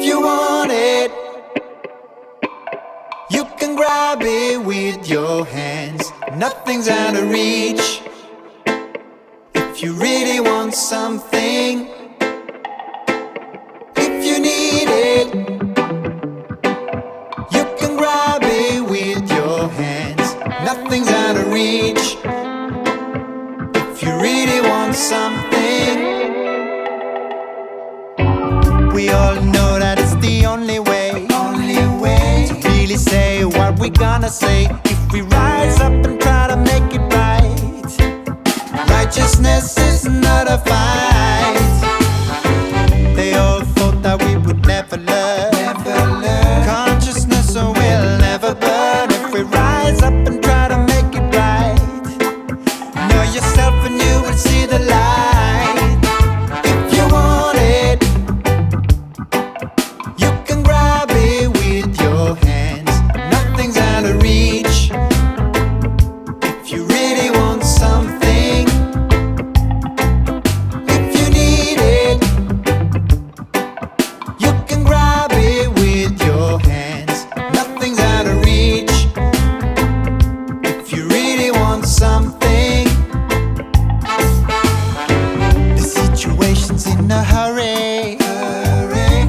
you want it, you can grab it with your hands. Nothing's out of reach. If you really want something, if you need it, you can grab it with your hands. Nothing's out of reach. If you really want something, we all know that it's the only way to really say what we're gonna say. If we rise up and try to make it right, righteousness is not a fight. They all thought that we would never learn. Consciousness will never burn. If we rise up and try to make it right, know yourself and you will see the light. If you want it, you can grab it with your hands. Nothing's out of reach. If you really want something, if you need it, you can grab it with your hands. Nothing's out of reach. If you really want something, the situation's in a hurry.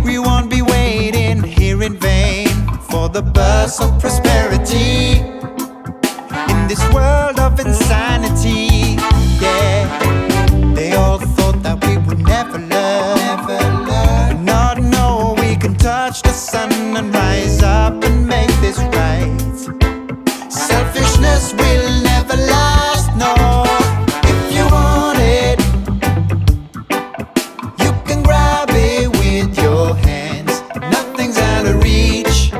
We won't be waiting here in vain for the burst of prosperity in this world of insanity. Yeah, they all thought that we would never learn. Not know we can touch the sun and rise up and make this right. Selfishness will never last, no. If you want it, you can grab it with your hands. Nothing's out of reach.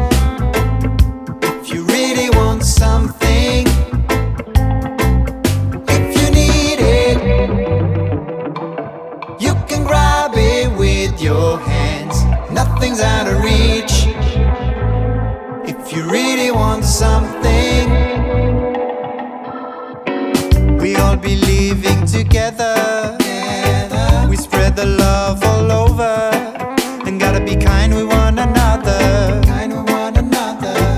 If you really want something, if you need it, you can grab it with your hands. Nothing's out of reach. If you really want something, we all be living together. We spread the love all over, and gotta be kind with one another.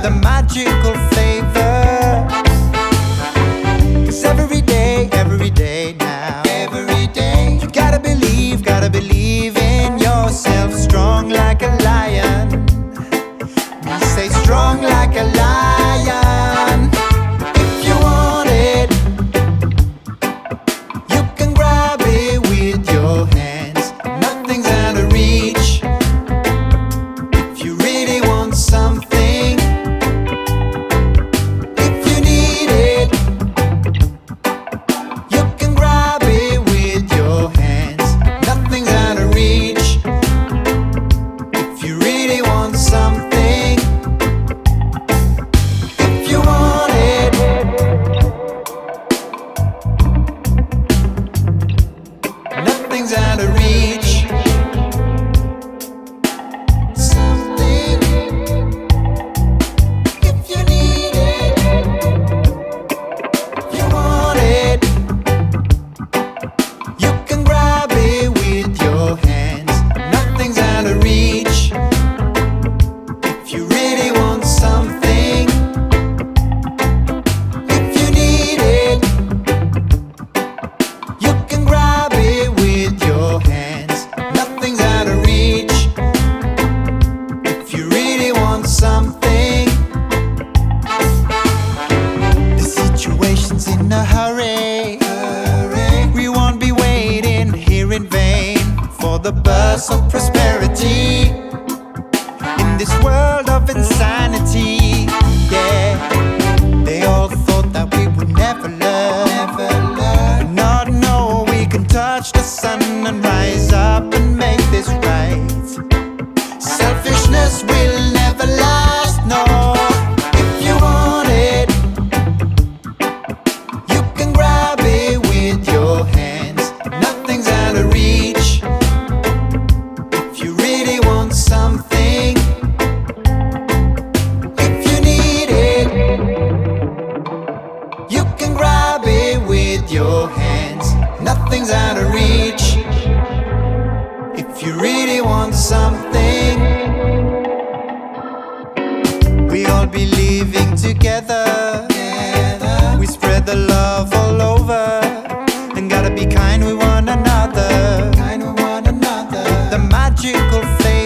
The magical flavor. 'Cause every day now, you gotta believe in yourself. Strong like a lion. We say strong like a lion. If you want it, you can grab it with your hands. Nothing's out of reach. If you really want something, if you need it, you can grab it with your hands. Nothing's out of reach. If you really want something, if you want it, nothing's out of reach. Something, if you need it, if you want it, you can grab it with your hands. Nothing's out of reach. If you really want something, if you need it, you can grab it with your hands. Nothing's out of reach. If you really want something, the situation's in a hurry. We won't be waiting here in vain for the burst of prosperity in this world of insanity. Yeah, they all thought that we would never learn. Not know we can touch the sun and rise up and make this right. Selfishness will never last, no. If you want it, you can grab it with your hands. Nothing's out of reach. If you really want something, if you need it, you can grab it with your hands. Nothing's out of reach. If you really want something, all be living together. We spread the love all over, and gotta be kind with one another. The magical flavor